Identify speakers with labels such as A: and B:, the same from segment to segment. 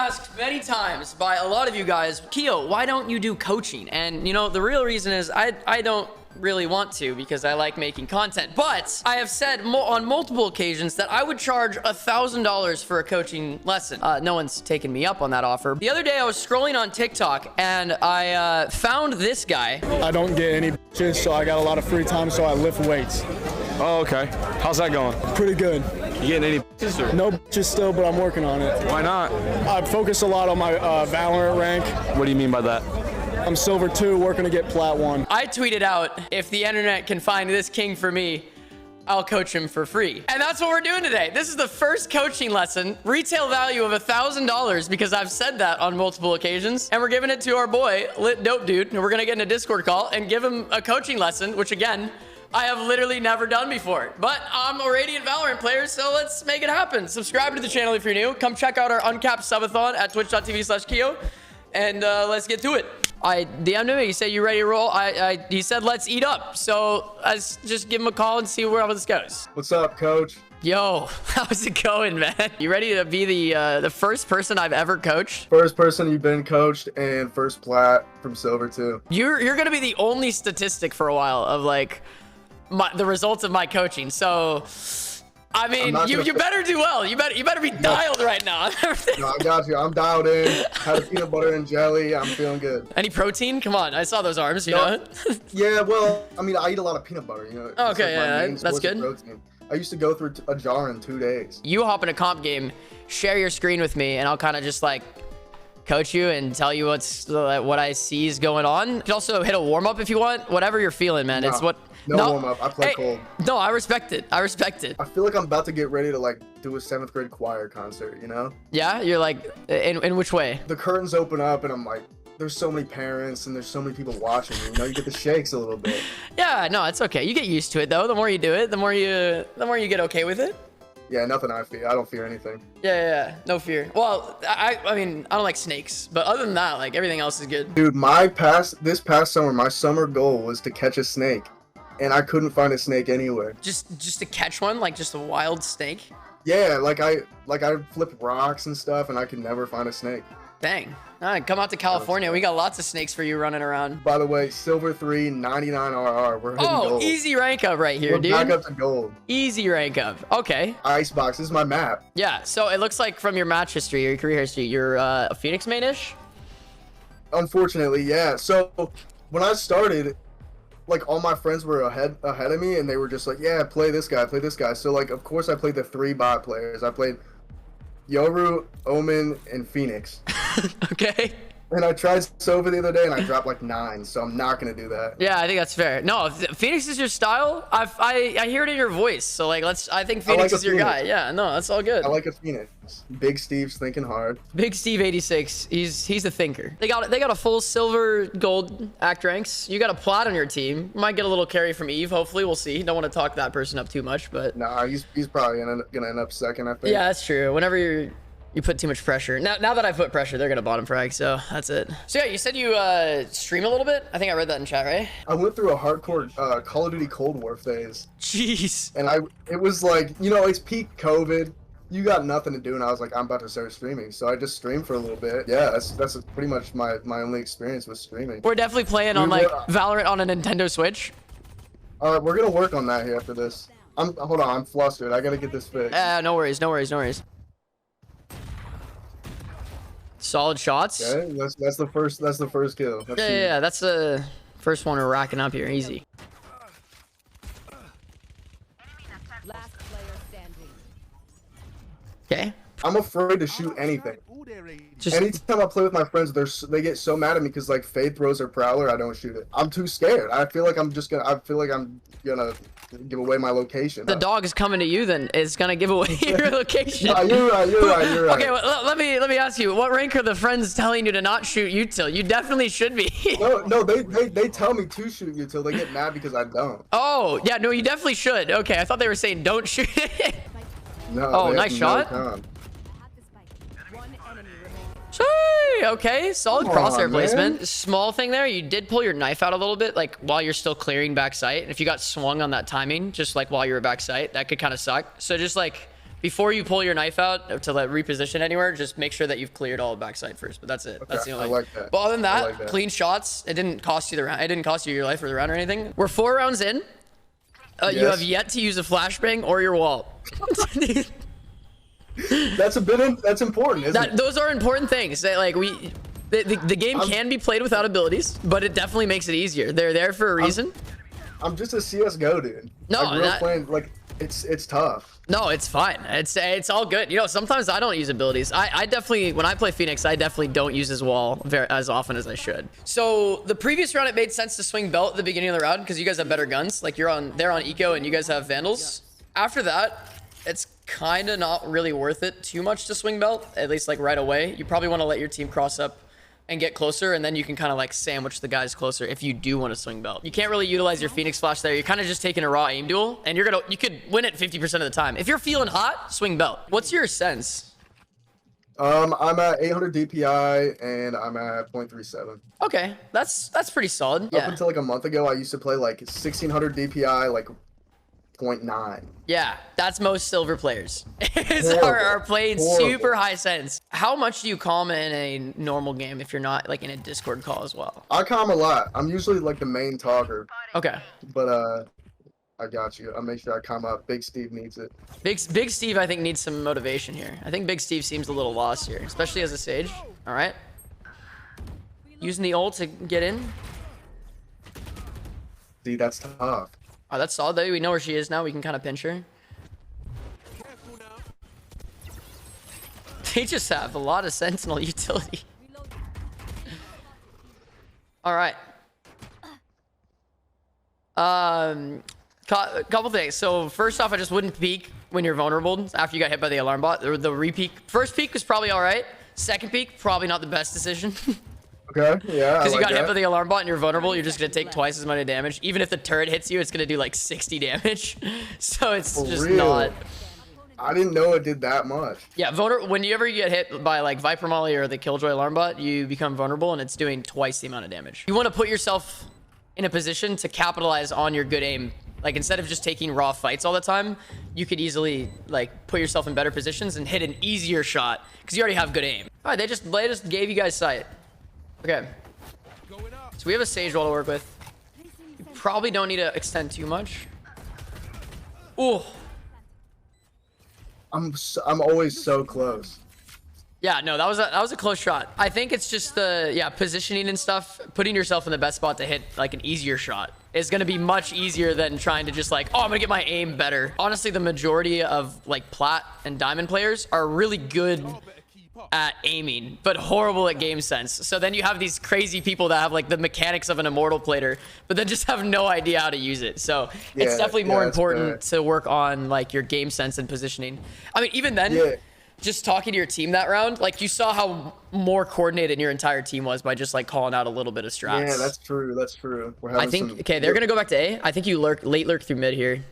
A: asked many times by a lot of you guys, Keeoh, why don't you do coaching? And you know, the real reason is I don't really want to because I like making content, but I have said on multiple occasions that I would charge $1,000 for a coaching lesson. No one's taken me up on that offer. The other day I was scrolling on TikTok and I found this guy.
B: I don't get any bitches, so I got a lot of free time, so I lift weights.
C: Oh, okay. How's that going?
B: Pretty good.
C: You getting any bitches or?
B: No bitches still, but I'm working on it.
C: Why not?
B: I focus a lot on my Valorant rank.
C: What do you mean by that?
B: I'm silver 2, working to get plat 1.
A: I tweeted out, if the internet can find this king for me, I'll coach him for free. And that's what we're doing today. This is the first coaching lesson, retail value of $1,000 because I've said that on multiple occasions. And we're giving it to our boy, LITDOPEDUDE. And we're gonna get in a Discord call and give him a coaching lesson, which again, I have literally never done before. But I'm a Radiant Valorant player, so let's make it happen. Subscribe to the channel if you're new. Come check out our uncapped subathon at twitch.tv/Keeoh. And let's get to it. I DM'd him. He said, you ready to roll? He said, let's eat up. So let's just give him a call and see where all this goes.
D: What's up, coach?
A: Yo, how's it going, man? You ready to be the first person I've ever coached?
D: First person you've been coached and first plat from silver 2.
A: You're gonna be the only statistic for a while of like the results of my coaching. So I mean, you better do well. You better be dialed right now.
D: No, I got you. I'm dialed in. Had a peanut butter and jelly. I'm feeling good.
A: Any protein? Come on, I saw those arms. You know.
D: Yeah, well, I mean, I eat a lot of peanut butter. You know.
A: Okay, yeah, that's good.
D: Protein. I used to go through a jar in 2 days.
A: You hop in a comp game, share your screen with me, and I'll kind of just like coach you and tell you what I see is going on. You can also hit a warm up if you want. Whatever you're feeling, man.
D: No,
A: it's what.
D: No warm up. I play cold.
A: No, I respect it. I respect it.
D: I feel like I'm about to get ready to like do a 7th grade choir concert. You know?
A: Yeah, you're like, in which way?
D: The curtains open up, and I'm like, there's so many parents and there's so many people watching. You know, you get the shakes a little bit.
A: Yeah, no, it's okay. You get used to it though. The more you do it, the more you get okay with it.
D: Yeah, nothing I fear. I don't fear anything.
A: Yeah, no fear. Well, I mean, I don't like snakes, but other than that, like everything else is good.
D: Dude, this past summer, my summer goal was to catch a snake, and I couldn't find a snake anywhere.
A: Just to catch one, like just a wild snake?
D: Yeah, like I flip rocks and stuff, and I could never find a snake.
A: Dang. All right, come out to California. We got lots of snakes for you running around.
D: By the way, silver 3, 99 RR. We're hitting gold.
A: Easy rank up right here, dude.
D: Back up to gold.
A: Easy rank up. Okay.
D: Icebox. This is my map.
A: Yeah, so it looks like from your match history, your career history, you're a Phoenix main-ish?
D: Unfortunately, yeah. So when I started, like all my friends were ahead of me, and they were just like, yeah, play this guy, play this guy. So like, of course, I played the 3 bot players. I played Yoru, Omen, and Phoenix.
A: Okay.
D: And I tried Sova the other day, and I dropped like 9, so I'm not gonna do that.
A: Yeah, I think that's fair. No, if Phoenix is your style, I hear it in your voice. So like, I think Phoenix is your guy. Yeah, no, that's all good.
D: I like a Phoenix. Big Steve's thinking hard.
A: Big Steve 86. He's a thinker. They got a full silver gold act ranks. You got a plat on your team. Might get a little carry from Eve. Hopefully, we'll see. Don't want to talk that person up too much, but
D: nah, he's probably gonna end up second, I think.
A: Yeah, that's true. Whenever you put too much pressure. Now that I put pressure, they're gonna bottom frag, so that's it. So yeah, you said you stream a little bit? I think I read that in chat, right?
D: I went through a hardcore Call of Duty Cold War phase.
A: Jeez.
D: And it was like, you know, it's peak COVID. You got nothing to do, and I was like, I'm about to start streaming. So I just streamed for a little bit. Yeah, that's pretty much my only experience with streaming.
A: We're definitely playing on like Valorant on a Nintendo Switch.
D: We're gonna work on that here after this. Hold on, I'm flustered. I gotta get this fixed.
A: No worries. Solid shots.
D: Okay, that's the first kill.
A: Yeah, that's the first one we're racking up here. Easy.
E: Last player standing.
A: Okay.
D: I'm afraid to shoot anything. Anytime I play with my friends, they get so mad at me because like Faith throws her prowler, I don't shoot it. I'm too scared. I feel like I'm gonna give away my location.
A: The dog is coming to you, then it's gonna give away your location.
D: No, you're right.
A: Okay, well, let me ask you, what rank are the friends telling you to not shoot util? You definitely should be.
D: no, they tell me to shoot util. They get mad because I don't.
A: Oh yeah, no, you definitely should. Okay, I thought they were saying don't shoot it.
D: No.
A: Oh, nice shot. Okay, solid crosshair placement. Small thing there, you did pull your knife out a little bit, like while you're still clearing back sight. If you got swung on that timing, just like while you were back sight, that could kind of suck. So just like before you pull your knife out to reposition anywhere, just make sure that you've cleared all backside first. But that's it.
D: Okay,
A: That's the only.
D: I like that.
A: But other than that,
D: I like that.
A: clean shots. It didn't cost you the round. It didn't cost you your life or the round or anything. We're 4 rounds in. You
D: Yes.
A: have yet to use a flashbang or your wall.
D: That's important, isn't it?
A: Those are important things. That, like the game can be played without abilities, but it definitely makes it easier. They're there for a reason.
D: I'm just a CS:GO dude.
A: No,
D: I grew up playing, like, it's tough.
A: No, it's fine. It's all good. You know, sometimes I don't use abilities. I definitely, when I play Phoenix, I definitely don't use his wall as often as I should. So the previous round, it made sense to swing belt at the beginning of the round because you guys have better guns. Like they're on Eco and you guys have Vandals. After that, it's kind of not really worth it too much to swing belt, at least like right away. You probably want to let your team cross up and get closer, and then you can kind of like sandwich the guys closer if you do want to swing belt. You can't really utilize your Phoenix flash there. You're kind of just taking a raw aim duel, and you could win it 50% of the time. If you're feeling hot, swing belt. What's your sense?
D: I'm at 800 DPI and I'm at 0.37.
A: Okay, that's pretty solid.
D: Up
A: Yeah.
D: until like a month ago, I used to play like 1600 DPI, like 0.9.
A: Yeah, that's most silver players.
D: Horrible.
A: are playing
D: Horrible.
A: super high sense. How much do you calm in a normal game if you're not like in a Discord call as well?
D: I calm a lot. I'm usually like the main talker,
A: Okay.
D: but I got you. I'll make sure I calm up. Big Steve needs it.
A: Big Steve, I think, needs some motivation here. I think Big Steve seems a little lost here, especially as a Sage. All right. Using the ult to get in.
D: See, that's tough.
A: Oh, that's solid though. We know where she is now. We can kind of pinch her. They just have a lot of sentinel utility. All right. Couple things. So first off, I just wouldn't peek when you're vulnerable after you got hit by the alarm bot. The re-peek. First peek was probably all right. Second peek, probably not the best decision.
D: Okay, yeah.
A: Because you
D: like
A: got hit by
D: that.
A: the alarm bot and you're vulnerable, you're just going to take twice as much damage. Even if the turret hits you, it's going to do like 60 damage. So it's
D: For
A: just
D: real?
A: not...
D: I didn't know it did that much.
A: Yeah, when you ever get hit by like Viper Molly or the Killjoy alarm bot, you become vulnerable and it's doing twice the amount of damage. You want to put yourself in a position to capitalize on your good aim. Like instead of just taking raw fights all the time, you could easily like put yourself in better positions and hit an easier shot because you already have good aim. All right, they just gave you guys sight. Okay. So we have a Sage wall to work with. You probably don't need to extend too much. Ooh.
D: I'm always so close.
A: Yeah, no, that was a close shot. I think it's just the positioning and stuff, putting yourself in the best spot to hit like an easier shot is going to be much easier than trying to just like, oh, I'm going to get my aim better. Honestly, the majority of like plat and diamond players are really good at aiming, but horrible at game sense. So then you have these crazy people that have like the mechanics of an immortal player, but then just have no idea how to use it. So it's definitely more
D: that's
A: important
D: fair.
A: to work on like your game sense and positioning. I mean, even then,
D: Yeah.
A: just talking to your team that round, like you saw how more coordinated your entire team was by just like calling out a little bit of strats.
D: Yeah, that's true. That's true. We're having
A: I think, okay, they're going to go back to A. I think you late lurk through mid here.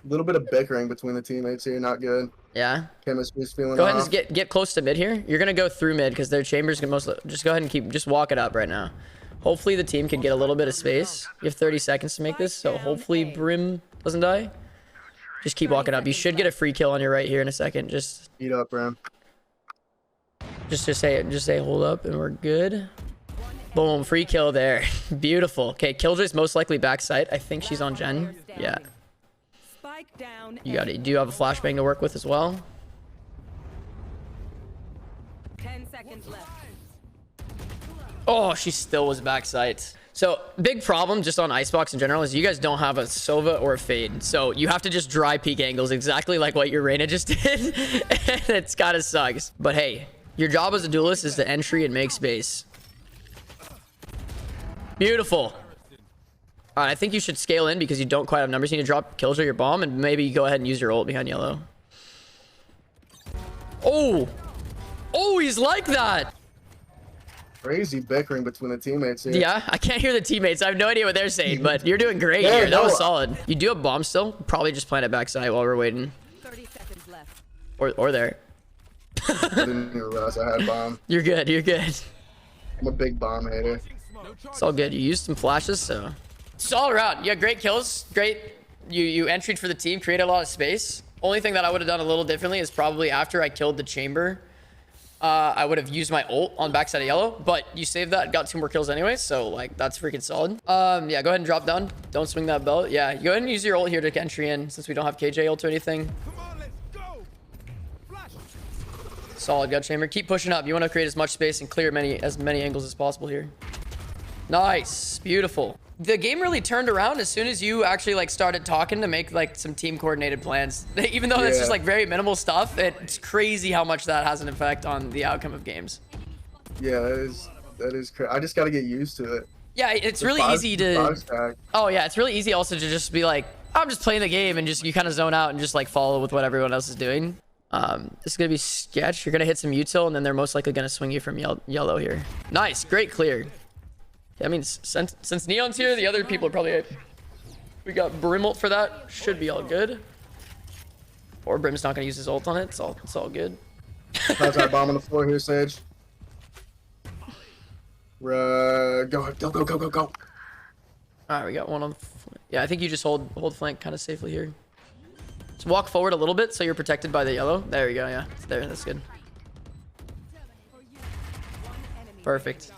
D: a little bit of bickering between the teammates here. Not good.
A: Yeah.
D: Chemistry's feeling
A: Go ahead
D: off.
A: and get close to mid here. You're going to go through mid because their chamber's going to just go ahead and just walk it up right now. Hopefully the team can get a little bit of space. You have 30 seconds to make this, so hopefully Brim doesn't die. Just keep walking up. You should get a free kill on your right here in a second. Just
D: Eat up, Ram.
A: say hold up and we're good. Boom, free kill there. Beautiful. Okay, Killjoy's most likely backside. I think she's on Gen. Yeah.
E: Spike down.
A: You got it. Do you have a flashbang to work with as well?
E: 10 seconds left.
A: Oh, she still was backside. So big problem just on Icebox in general is you guys don't have a Sova or a Fade. So you have to just dry peek angles exactly like what your Reyna just did. And it's kind of sucks. But hey, your job as a duelist is to entry and make space. Beautiful. All right, I think you should scale in because you don't quite have numbers. You need to drop Killjoy your bomb and maybe go ahead and use your ult behind yellow. Oh, he's like that.
D: Crazy bickering between the teammates here.
A: Yeah, I can't hear the teammates. I have no idea what they're saying, but you're doing great
D: Yeah,
A: here. That
D: no,
A: was solid. You do have bomb still. Probably just plant it backside while we're waiting.
E: 30 seconds left.
A: Or there.
D: I didn't even realize I had bomb.
A: You're good. You're good.
D: I'm a big bomb hater.
A: It's all good. You used some flashes, so. It's all around. Yeah, great kills. Great. You entered for the team, created a lot of space. Only thing that I would have done a little differently is probably after I killed the chamber, I would have used my ult on backside of yellow, but you saved that, got 2 more kills anyway, so like that's freaking solid. Yeah, go ahead and drop down. Don't swing that belt. Yeah, you go ahead and use your ult here to entry in since we don't have KJ ult or anything. Solid gut chamber. Keep pushing up. You want to create as much space and clear as many angles as possible here. Nice. Beautiful. The game really turned around as soon as you actually like started talking to make like some team coordinated plans. Even though it's just like very minimal stuff, it's crazy how much that has an effect on the outcome of games.
D: Yeah, that is crazy. I just got to get used to it.
A: Yeah, it's really easy to... Oh yeah, it's really easy also to just be like, I'm just playing the game, and just you kind of zone out and just like follow with what everyone else is doing. This is gonna be sketch. You're gonna hit some util, and then they're most likely gonna swing you from yellow here. Nice, great clear. I mean, since Neon's here, the other people are probably... We got Brimult for that. Should be all good. Or Brim's not going to use his ult on it. It's all good.
D: How's that bomb on the floor here, Sage? Go.
A: All right, we got one on the... Yeah, I think you just hold flank kind of safely here. Just walk forward a little bit so you're protected by the yellow. There you go, yeah. There, that's good. Perfect.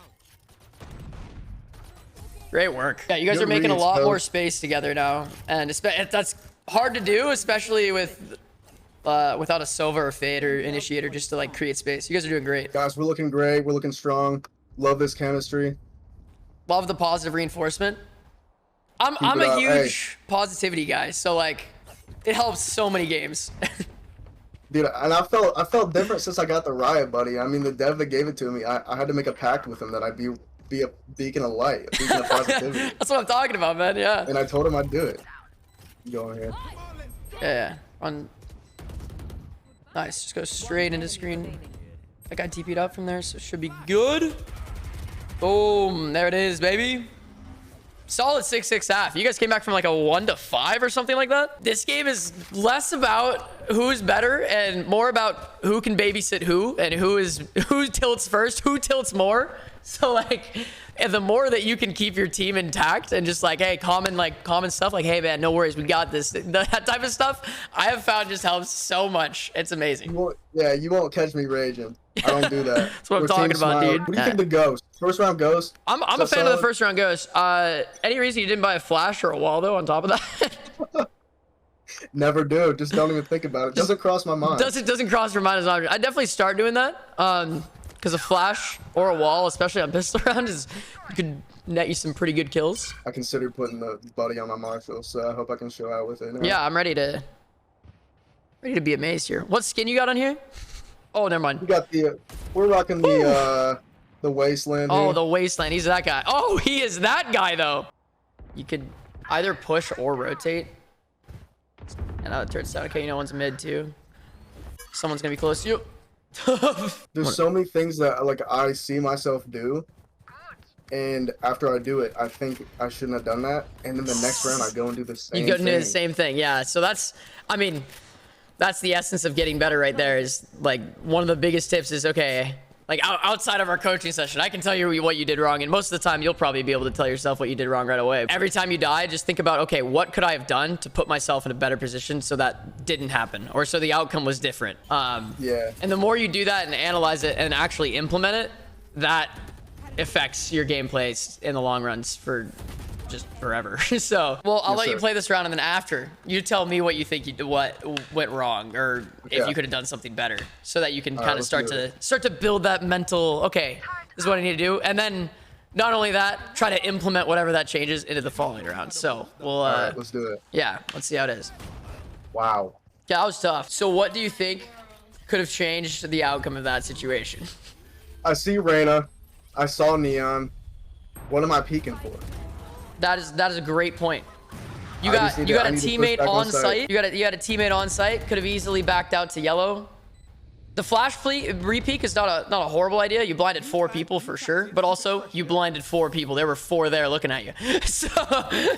A: Great work. Yeah, you guys are making a lot more space together now, and that's hard to do, especially with without a Sova or Fade or Initiator, just to like create space. You guys are doing great.
D: Guys, we're looking great. We're looking strong. Love this chemistry.
A: Love the positive reinforcement. I'm a huge positivity guy, so like it helps so many games.
D: Dude, and I felt different since I got the Riot Buddy. I mean, the dev that gave it to me, I had to make a pact with him that I'd be a beacon of light, a beacon of positivity.
A: That's what I'm talking about, man. Yeah.
D: And I told him I'd do it. Go ahead.
A: Yeah. Nice. Just go straight into screen. That guy TP'd up from there, so it should be good. Boom. There it is, baby. Solid 6-6 half. You guys came back from like a 1-5 or something like that. This game is less about who's better and more about who can babysit who and who tilts first, who tilts more. So like, and the more that you can keep your team intact and just like, hey, common stuff like, hey man, no worries, we got this. That type of stuff I have found just helps so much. It's amazing.
D: You won't catch me raging. I don't do that.
A: That's what I'm talking about, dude.
D: What do you think of the Ghost? First round Ghost?
A: I'm a fan of the first round Ghost. Any reason you didn't buy a flash or a wall though on top of that?
D: Never do. Just don't even think about it. Doesn't cross my mind.
A: Doesn't cross your mind as an option. I'd definitely start doing that. Because a flash or a wall, especially on pistol round, could net you some pretty good kills.
D: I considered putting the buddy on my Marshall, so I hope I can show out with it.
A: Yeah, I'm ready to be amazed here. What skin you got on here? Oh, never mind.
D: We got we're rocking the Wasteland.
A: Oh,
D: here.
A: the Wasteland. He's that guy. Oh, he is that guy though. You could either push or rotate. And now it turns out, okay, you know one's mid too. Someone's gonna be close to you.
D: There's so many things that like I see myself do, and after I do it, I think I shouldn't have done that. And then the next round, I go and do the same thing.
A: You go and do the same thing, yeah. So that's, I mean, that's the essence of getting better right there. Is like one of the biggest tips is, okay, like outside of our coaching session, I can tell you what you did wrong, and most of the time you'll probably be able to tell yourself what you did wrong right away. Every time you die, just think about, okay, what could I have done to put myself in a better position so that didn't happen, or so the outcome was different.
D: Yeah.
A: And the more you do that and analyze it and actually implement it, that affects your gameplays in the long runs for just forever. So, well, I'll let you play this round, and then after, you tell me what you think what went wrong, or if you could have done something better, so that you can kind of start to build that mental, okay, this is what I need to do, and then not only that, try to implement whatever that changes into the following round. So we'll
D: all right, let's do it.
A: Yeah, let's see how it is.
D: Wow.
A: Yeah, that was tough. So what do you think could have changed the outcome of that situation?
D: I see Reyna. I saw Neon. What am I peeking for?
A: That is a great point. You got a teammate on site. You got a teammate on site. Could have easily backed out to yellow. The flash fleet re-peek is not a horrible idea. You blinded 4 people for sure, but also you blinded 4 people. There were 4 there looking at you. So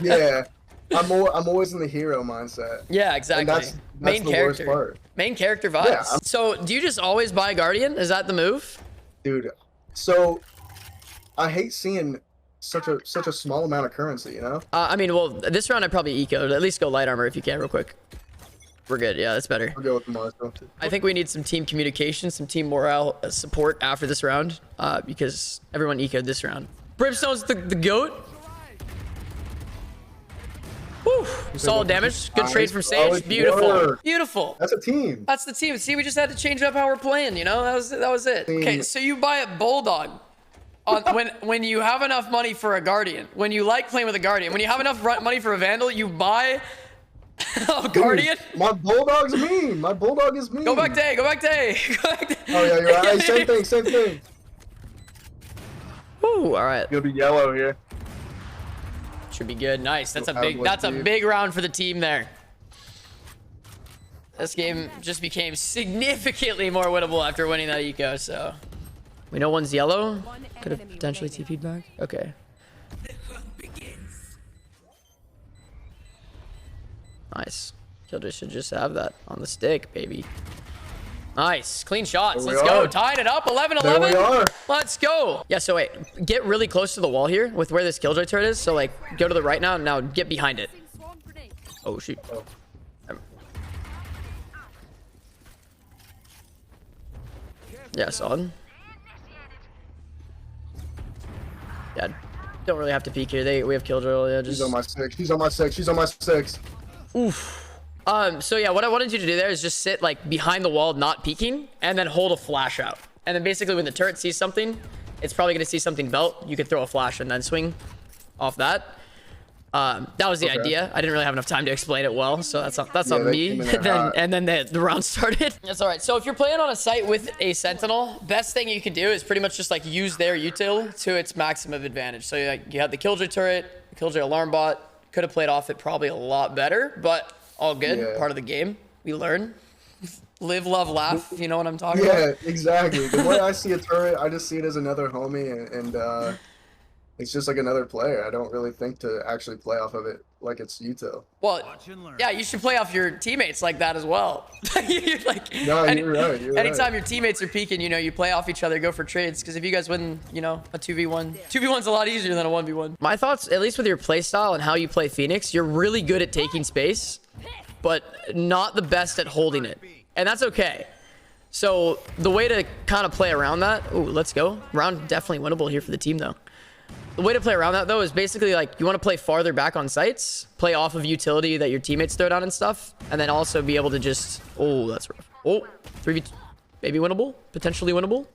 D: yeah, I'm always in the hero mindset.
A: Yeah, exactly.
D: And that's
A: main
D: the
A: character.
D: worst part.
A: Main character vibes. Yeah, so do you just always buy Guardian? Is that the move?
D: Dude, so I hate seeing such a small amount of currency, you know?
A: I mean, well, this round I'd probably eco'd. At least go light armor if you can real quick. We're good. Yeah, that's better.
D: I'll go with Marshall.
A: I think we need some team communication, some team morale support after this round, because everyone ecoed this round. Brimstone's the GOAT. Whew. Solid damage. Good trade from Sage. Beautiful. Beautiful.
D: That's a team.
A: That's the team. See, we just had to change up how we're playing, you know? That was it. Okay, so you buy a Bulldog when you have enough money for a Guardian. When you like playing with a Guardian. When you have enough money for a Vandal, you buy a Guardian.
D: Dude, my Bulldog's mean. My Bulldog is mean.
A: Go back to A. Go back to A. Go back to A.
D: Oh, yeah, you're right. Same thing. Same thing.
A: Ooh, all right.
D: You'll be yellow here.
A: Should be good. Nice. That's a big round for the team there. This game just became significantly more winnable after winning that eco, so we know one's yellow. Could have potentially TP'd back. Okay. Nice. Killjoy should just have that on the stick, baby. Nice. Clean shots. Let's go. Tying it up. 11-11. Let's go. Yeah, so wait. Get really close to the wall here with where this Killjoy turret is. So, like, go to the right now. Now, get behind it. Oh, shoot. Yeah, solid. Yeah, don't really have to peek here. We have Killjoy. Yeah, just...
D: She's on my 6. She's on my 6. She's on my 6.
A: Oof. So yeah, what I wanted you to do there is just sit like behind the wall, not peeking, and then hold a flash out. And then basically when the turret sees something, it's probably going to see something belt. You could throw a flash and then swing off that. That was the idea. I didn't really have enough time to explain it well, so that's on me. And then the round started. That's all right. So if you're playing on a site with a sentinel, best thing you can do is pretty much just like use their util to its maximum advantage. So like you have the Killjoy turret, the Killjoy alarm bot. Could have played off it probably a lot better, but all good. Yeah. Part of the game. We learn. Live, love, laugh. You know what I'm talking about?
D: Yeah, exactly. The way I see a turret, I just see it as another homie, and it's just like another player. I don't really think to actually play off of it like it's util.
A: Well, yeah, you should play off your teammates like that as well. You're like,
D: no, you're right.
A: Anytime your teammates are peeking, you know, you play off each other, go for trades. Because if you guys win, you know, a 2v1, 2v1's a lot easier than a 1v1. My thoughts, at least with your play style and how you play Phoenix, you're really good at taking space, but not the best at holding it. And that's okay. So the way to kind of play around that, ooh, let's go. Round definitely winnable here for the team though. The way to play around that, though, is basically like you want to play farther back on sites, play off of utility that your teammates throw down and stuff, and then also be able to just... Oh, that's rough. Oh, 3v2. Maybe winnable. Potentially winnable.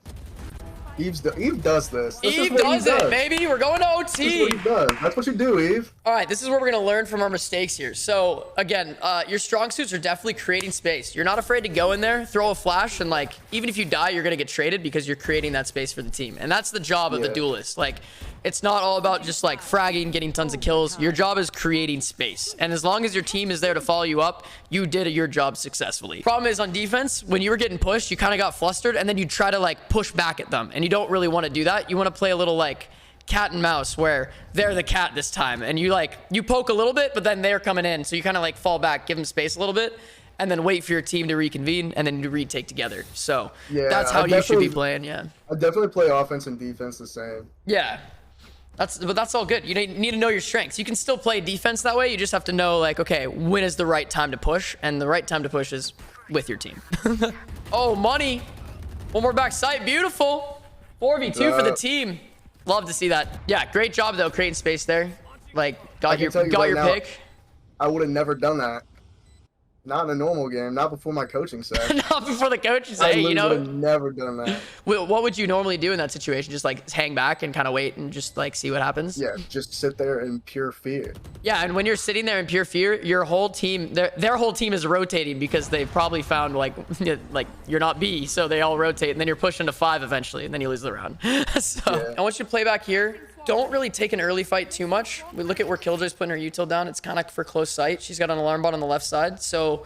D: Eve does this.
A: Eve does it, baby. We're going to OT.
D: That's what he does. That's what you do, Eve.
A: All right, this is where we're going to learn from our mistakes here. So, again, your strong suits are definitely creating space. You're not afraid to go in there, throw a flash, and, like, even if you die, you're going to get traded because you're creating that space for the team. And that's the job of the duelist. Like, it's not all about just, like, fragging, getting tons of kills. Your job is creating space. And as long as your team is there to follow you up, you did your job successfully. Problem is, on defense, when you were getting pushed, you kind of got flustered, and then you try to, like, push back at them. And you don't really want to do that. You want to play a little, like, cat and mouse where they're the cat this time. And you, like, you poke a little bit, but then they're coming in. So you kind of, like, fall back, give them space a little bit, and then wait for your team to reconvene, and then you retake together. So that's how you should be playing, yeah.
D: I definitely play offense and defense the same.
A: Yeah. But that's all good. You need to know your strengths. You can still play defense that way. You just have to know, like, okay, when is the right time to push? And the right time to push is with your team. Oh, money. One more back sight. Beautiful. 4v2 for the team. Love to see that. Yeah, great job, though, creating space there. Like, got your pick.
D: I would have never done that. Not in a normal game. Not before my coaching set.
A: Not before the coaching set, you know?
D: I would have never done that.
A: What would you normally do in that situation? Just, like, hang back and kind of wait and just, like, see what happens?
D: Yeah, just sit there in pure fear.
A: Yeah, and when you're sitting there in pure fear, your whole team, their whole team is rotating because they've probably found, like you're not B, so they all rotate, and then you're pushing to 5 eventually, and then you lose the round. So I want you to play back here. Don't really take an early fight too much. We look at where Killjoy's putting her util down. It's kind of for close sight. She's got an alarm bot on the left side. So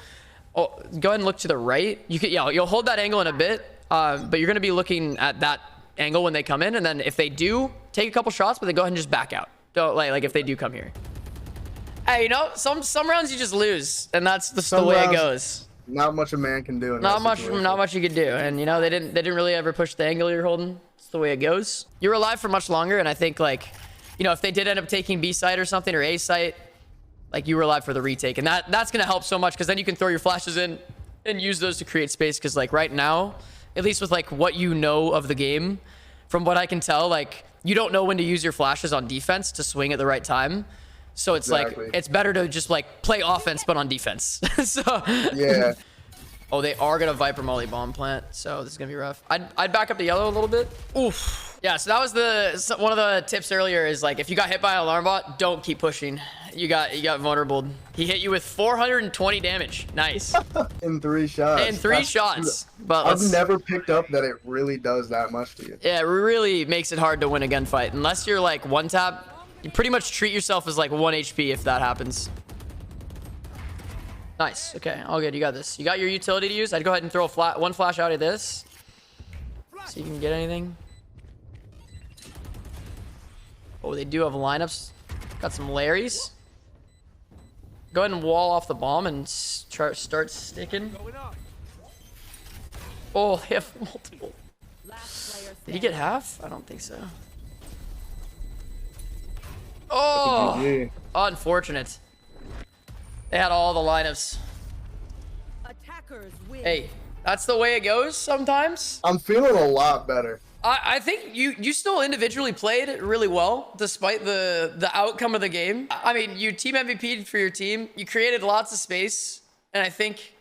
A: go ahead and look to the right. You'll hold that angle in a bit, but you're going to be looking at that angle when they come in. And then if they do, take a couple shots, but then go ahead and just back out. Don't like if they do come here. Hey, you know, some rounds you just lose, and that's the way it goes.
D: Not much a man can do.
A: Not much you can do. And you know, they didn't really ever push the angle you're holding. It's the way it goes. You're alive for much longer, and I think, like, you know, if they did end up taking B site or something, or A site, like you were alive for the retake. And that's going to help so much because then you can throw your flashes in and use those to create space. Because like right now, at least with like what you know of the game, from what I can tell, like you don't know when to use your flashes on defense to swing at the right time. So it's like, it's better to just like play offense, but on defense. So
D: Yeah.
A: Oh, they are going to Viper Molly bomb plant. So this is going to be rough. I'd back up the yellow a little bit. Oof. Yeah, so that was one of the tips earlier is like, if you got hit by an alarm bot, don't keep pushing. You got vulnerable. He hit you with 420 damage. Nice.
D: In 3 shots.
A: In 3 shots. But
D: I've never picked up that it really does that much to you.
A: Yeah, it really makes it hard to win a gunfight. Unless you're like one tap, you pretty much treat yourself as like 1 HP if that happens. Nice. Okay, all good. You got this. You got your utility to use. I'd go ahead and throw one flash out of this. So you can get anything. Oh, they do have lineups. Got some Larrys. Go ahead and wall off the bomb and start sticking. Oh, they have multiple. Did he get half? I don't think so. Oh, unfortunate. They had all the lineups.
E: Attackers win.
A: Hey, that's the way it goes sometimes.
D: I'm feeling a lot better.
A: I think you still individually played really well despite the outcome of the game. I mean, you team MVP'd for your team. You created lots of space, and I think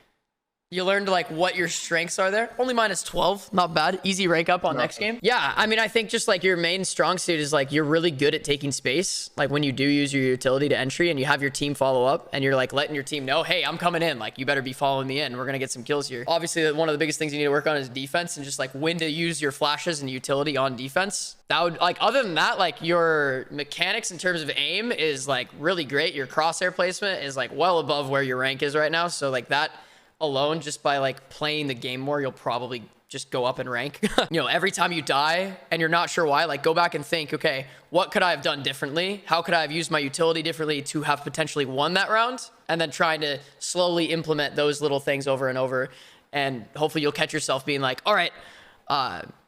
A: you learned like what your strengths are there. Only -12, not bad. Easy rank up on next game. Yeah, I mean, I think just like your main strong suit is like you're really good at taking space. Like when you do use your utility to entry and you have your team follow up and you're like letting your team know, hey, I'm coming in. Like you better be following me in. We're gonna get some kills here. Obviously, one of the biggest things you need to work on is defense and just like when to use your flashes and utility on defense. That would like other than that, like your mechanics in terms of aim is like really great. Your crosshair placement is like well above where your rank is right now. So like that alone, just by like playing the game more, you'll probably just go up in rank. You know, every time you die and you're not sure why, like go back and think, okay, what could I have done differently? How could I have used my utility differently to have potentially won that round? And then trying to slowly implement those little things over and over. And hopefully you'll catch yourself being like, all right,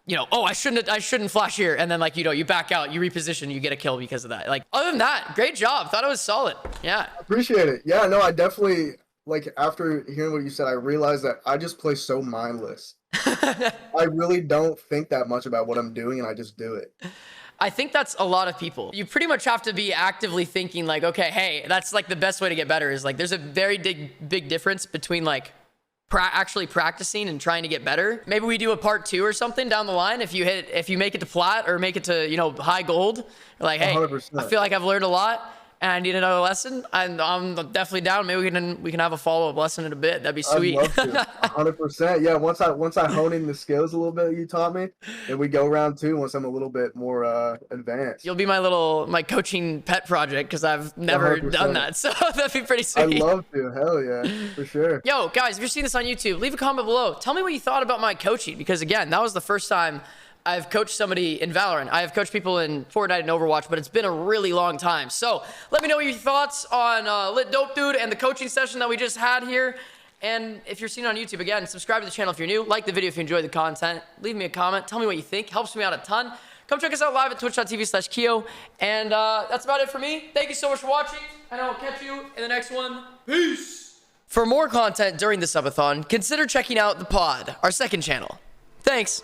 A: you know, oh, I shouldn't flash here. And then like, you know, you back out, you reposition, you get a kill because of that. Like other than that, great job. Thought it was solid. Yeah.
D: Appreciate it. Yeah, no, I definitely, like after hearing what you said, I realized that I just play so mindless. I really don't think that much about what I'm doing and I just do it.
A: I think that's a lot of people. You pretty much have to be actively thinking like, okay, hey, that's like the best way to get better is like, there's a very big difference between like actually practicing and trying to get better. Maybe we do a part 2 or something down the line. If you make it to plat or make it to, you know, high gold, you're like, hey, 100%. I feel like I've learned a lot and I need another lesson. And I'm definitely down. Maybe we can have a follow-up lesson in a bit. That'd be sweet.
D: I'd love to. 100%. Yeah. Once I hone in the skills a little bit you taught me, and we go round 2 once I'm a little bit more advanced.
A: You'll be my coaching pet project because I've never
D: 100%.
A: Done that. So that'd be pretty sweet.
D: I'd love to. Hell yeah, for sure.
A: Yo, guys, if you're seeing this on YouTube, leave a comment below. Tell me what you thought about my coaching because again, that was the first time I've coached somebody in Valorant. I have coached people in Fortnite and Overwatch, but it's been a really long time. So let me know your thoughts on LITDOPEDUDE and the coaching session that we just had here. And if you're seeing it on YouTube, again, subscribe to the channel if you're new. Like the video if you enjoyed the content. Leave me a comment. Tell me what you think. Helps me out a ton. Come check us out live at twitch.tv/Keeoh. And that's about it for me. Thank you so much for watching. And I'll catch you in the next one. Peace. For more content during the subathon, consider checking out the pod, our second channel. Thanks.